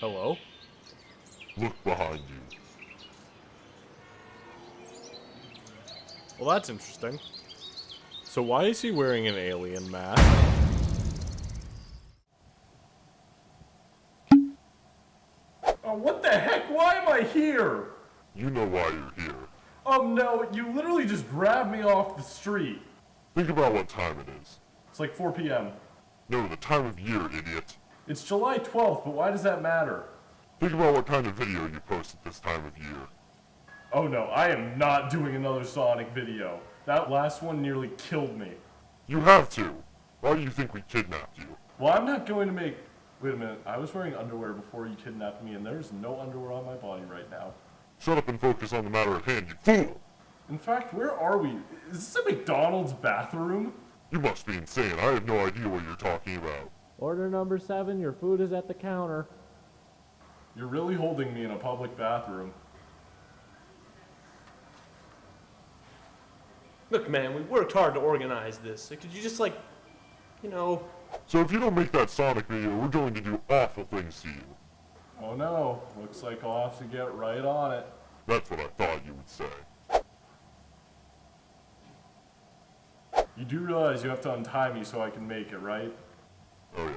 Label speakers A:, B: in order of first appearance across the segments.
A: Hello?
B: Look behind you.
A: Well, that's interesting. So why is he wearing an alien mask?
C: Oh, what the heck? Why am I here?
B: You know why you're here.
C: Oh no, you literally just grabbed me off the street.
B: Think about what time it is.
C: It's like 4 p.m.
B: No, the time of year, idiot.
C: It's July 12th, but why does that matter?
B: Think about what kind of video you post at this time of year.
C: Oh no, I am not doing another Sonic video. That last one nearly killed me.
B: You have to. Why do you think we kidnapped you?
C: Well, I'm not going to make... Wait a minute, I was wearing underwear before you kidnapped me, and there's no underwear on my body right now.
B: Shut up and focus on the matter at hand, you fool!
C: In fact, where are we? Is this a McDonald's bathroom?
B: You must be insane. I have no idea what you're talking about.
D: Order number 7, your food is at the counter.
C: You're really holding me in a public bathroom.
E: Look, man, we worked hard to organize this. So could you just,
B: So if you don't make that Sonic video, we're going to do awful things to you.
C: Oh no, looks like I'll have to get right on it.
B: That's what I thought you would say.
C: You do realize you have to untie me so I can make it, right?
B: Oh yeah.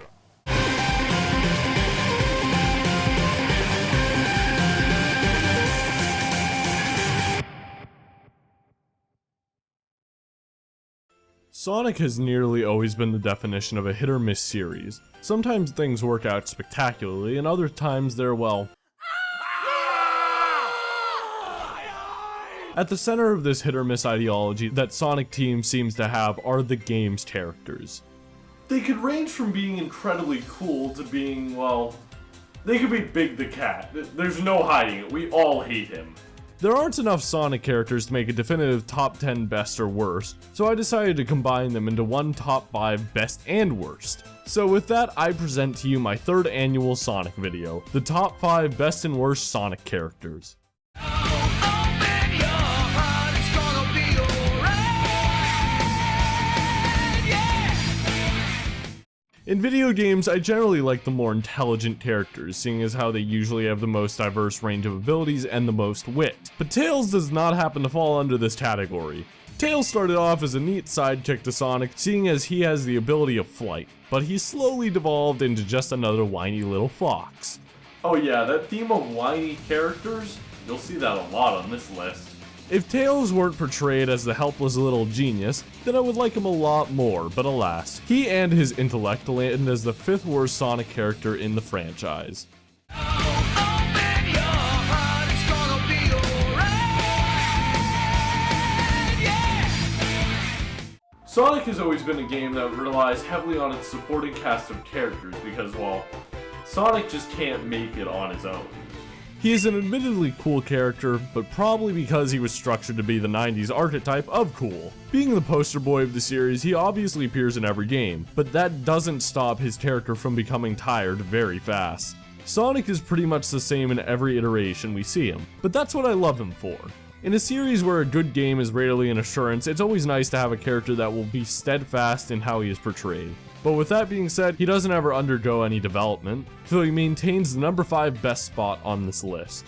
A: Sonic has nearly always been the definition of a hit-or-miss series. Sometimes things work out spectacularly, and other times they're, well... At the center of this hit-or-miss ideology that Sonic Team seems to have are the game's characters.
C: They could range from being incredibly cool to being, well... They could be Big the Cat. There's no hiding it. We all hate him.
A: There aren't enough Sonic characters to make a definitive top 10 best or worst, so I decided to combine them into one top 5 best and worst. So with that, I present to you my 3rd annual Sonic video, the top 5 best and worst Sonic characters. In video games, I generally like the more intelligent characters, seeing as how they usually have the most diverse range of abilities and the most wit. But Tails does not happen to fall under this category. Tails started off as a neat sidekick to Sonic, seeing as he has the ability of flight, but he slowly devolved into just another whiny little fox.
C: Oh yeah, that theme of whiny characters, you'll see that a lot on this list.
A: If Tails weren't portrayed as the helpless little genius, then I would like him a lot more, but alas, he and his intellect land as the 5th worst Sonic character in the franchise.
C: Sonic has always been a game that relies heavily on its supporting cast of characters because, well, Sonic just can't make it on his own.
A: He is an admittedly cool character, but probably because he was structured to be the 90s archetype of cool. Being the poster boy of the series, he obviously appears in every game, but that doesn't stop his character from becoming tired very fast. Sonic is pretty much the same in every iteration we see him, but that's what I love him for. In a series where a good game is rarely an assurance, it's always nice to have a character that will be steadfast in how he is portrayed. But with that being said, he doesn't ever undergo any development, so he maintains the number 5 best spot on this list.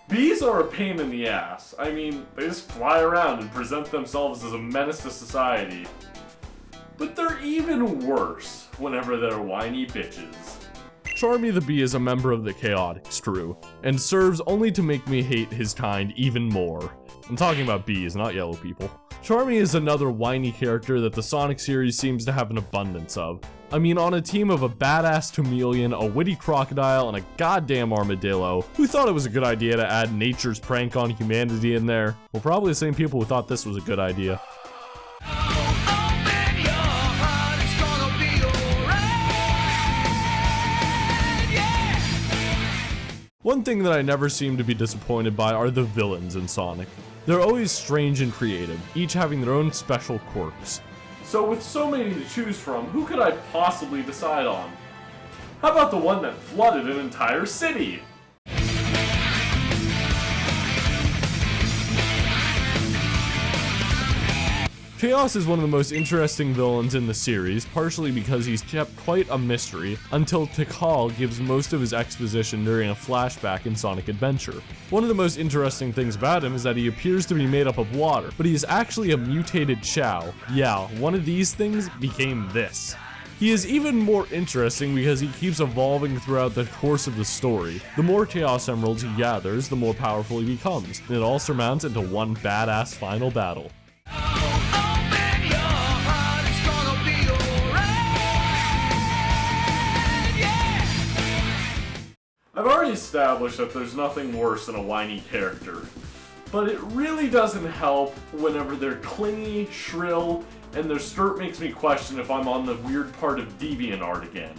C: Bees are a pain in the ass. I mean, they just fly around and present themselves as a menace to society. But they're even worse whenever they're whiny bitches.
A: Charmy the Bee is a member of the Chaotix crew, and serves only to make me hate his kind even more. I'm talking about bees, not yellow people. Charmy is another whiny character that the Sonic series seems to have an abundance of. I mean, on a team of a badass chameleon, a witty crocodile, and a goddamn armadillo, who thought it was a good idea to add nature's prank on humanity in there? Well, probably the same people who thought this was a good idea. One thing that I never seem to be disappointed by are the villains in Sonic. They're always strange and creative, each having their own special quirks.
C: So with so many to choose from, who could I possibly decide on? How about the one that flooded an entire city?
A: Chaos is one of the most interesting villains in the series, partially because he's kept quite a mystery, until Tikal gives most of his exposition during a flashback in Sonic Adventure. One of the most interesting things about him is that he appears to be made up of water, but he is actually a mutated Chao. Yeah, one of these things became this. He is even more interesting because he keeps evolving throughout the course of the story. The more Chaos Emeralds he gathers, the more powerful he becomes, and it all surmounts into one badass final battle.
C: I've already established that there's nothing worse than a whiny character, but it really doesn't help whenever they're clingy, shrill, and their skirt makes me question if I'm on the weird part of DeviantArt again.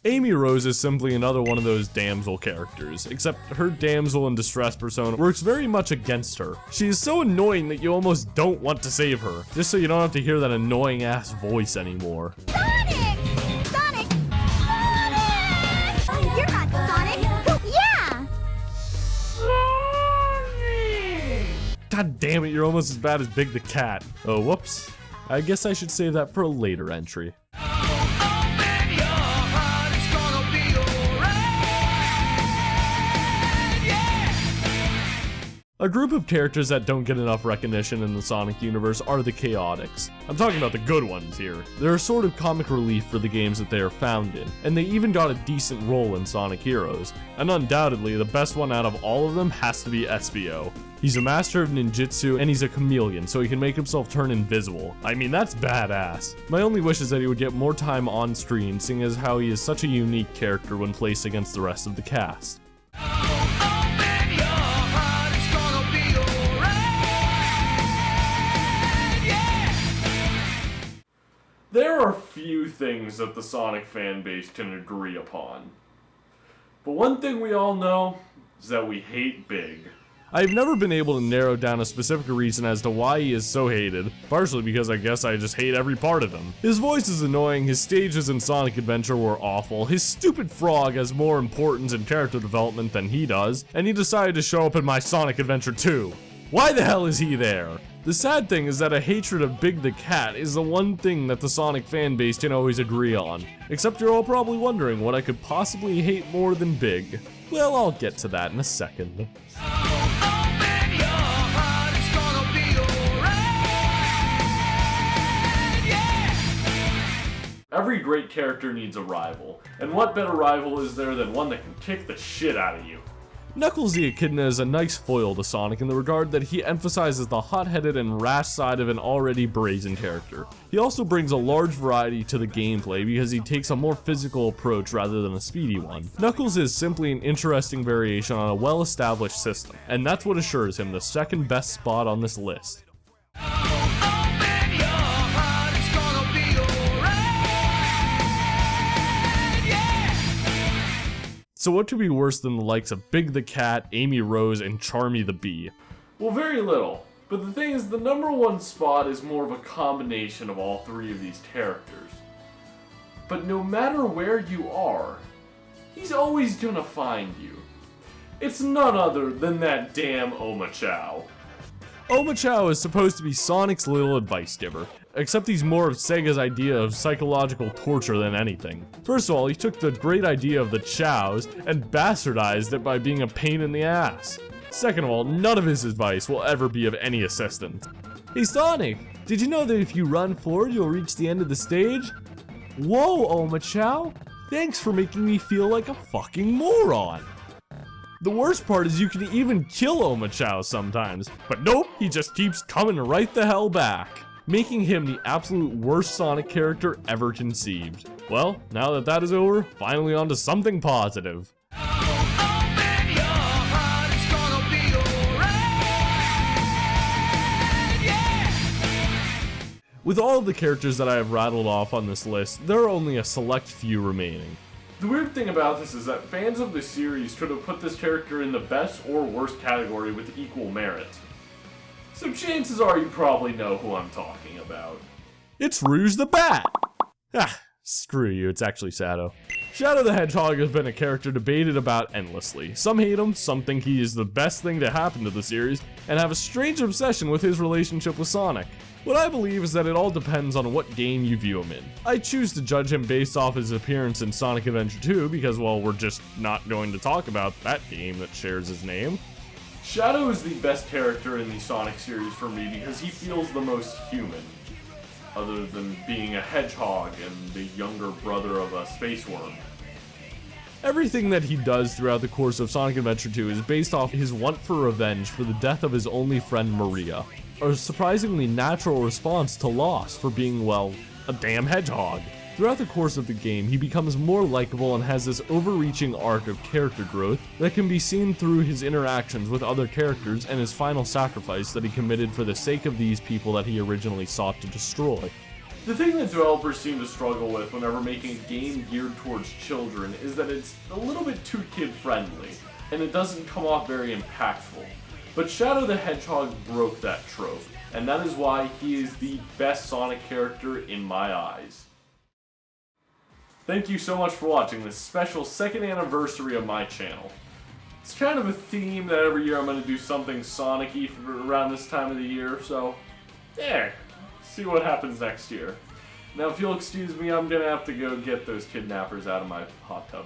A: Amy Rose is simply another one of those damsel characters, except her damsel in distress persona works very much against her. She is so annoying that you almost don't want to save her, just so you don't have to hear that annoying ass voice anymore.
F: Sonic! Sonic! Sonic! Oh, you're not Sonic! Yeah!
A: God damn it, you're almost as bad as Big the Cat. Oh, whoops. I guess I should save that for a later entry. A group of characters that don't get enough recognition in the Sonic universe are the Chaotix. I'm talking about the good ones here. They're a sort of comic relief for the games that they are found in, and they even got a decent role in Sonic Heroes. And undoubtedly, the best one out of all of them has to be SBO. He's a master of ninjutsu, and he's a chameleon, so he can make himself turn invisible. I mean, that's badass. My only wish is that he would get more time on screen, seeing as how he is such a unique character when placed against the rest of the cast.
C: There are few things that the Sonic fanbase can agree upon. But one thing we all know is that we hate Big.
A: I've never been able to narrow down a specific reason as to why he is so hated, partially because I guess I just hate every part of him. His voice is annoying, his stages in Sonic Adventure were awful, his stupid frog has more importance in character development than he does, and he decided to show up in my Sonic Adventure 2. Why the hell is he there? The sad thing is that a hatred of Big the Cat is the one thing that the Sonic fanbase can always agree on. Except you're all probably wondering what I could possibly hate more than Big. Well, I'll get to that in a second.
C: Every great character needs a rival, and what better rival is there than one that can kick the shit out of you?
A: Knuckles the Echidna is a nice foil to Sonic in the regard that he emphasizes the hot-headed and rash side of an already brazen character. He also brings a large variety to the gameplay because he takes a more physical approach rather than a speedy one. Knuckles is simply an interesting variation on a well-established system, and that's what assures him the second best spot on this list. So what could be worse than the likes of Big the Cat, Amy Rose, and Charmy the Bee?
C: Well, very little. But the thing is, the number one spot is more of a combination of all three of these characters. But no matter where you are, he's always gonna find you. It's none other than that damn Omochao.
A: Omochao is supposed to be Sonic's little advice giver, except he's more of Sega's idea of psychological torture than anything. First of all, he took the great idea of the Chows and bastardized it by being a pain in the ass. Second of all, none of his advice will ever be of any assistance. Hey Sonic, did you know that if you run forward, you'll reach the end of the stage? Whoa, Omochao! Thanks for making me feel like a fucking moron! The worst part is you can even kill Omochao sometimes, but nope, he just keeps coming right the hell back, making him the absolute worst Sonic character ever conceived. Well, now that that is over, finally on to something positive. With all of the characters that I have rattled off on this list, there are only a select few remaining.
C: The weird thing about this is that fans of the series could have put this character in the best or worst category with equal merit. So chances are you probably know who I'm talking about.
A: It's Rouge the Bat! Ah, screw you, it's actually Sado. Shadow the Hedgehog has been a character debated about endlessly. Some hate him, some think he is the best thing to happen to the series, and have a strange obsession with his relationship with Sonic. What I believe is that it all depends on what game you view him in. I choose to judge him based off his appearance in Sonic Adventure 2 because, well, we're just not going to talk about that game that shares his name.
C: Shadow is the best character in the Sonic series for me because he feels the most human, other than being a hedgehog and the younger brother of a space worm.
A: Everything that he does throughout the course of Sonic Adventure 2 is based off his want for revenge for the death of his only friend Maria, a surprisingly natural response to loss for being, well, a damn hedgehog. Throughout the course of the game, he becomes more likable and has this overreaching arc of character growth that can be seen through his interactions with other characters and his final sacrifice that he committed for the sake of these people that he originally sought to destroy.
C: The thing that developers seem to struggle with whenever making a game geared towards children is that it's a little bit too kid-friendly, and it doesn't come off very impactful. But Shadow the Hedgehog broke that trope, and that is why he is the best Sonic character in my eyes. Thank you so much for watching this special 2nd anniversary of my channel. It's kind of a theme that every year I'm going to do something Sonic-y around this time of the year, so yeah, see what happens next year. Now if you'll excuse me, I'm going to have to go get those kidnappers out of my hot tub.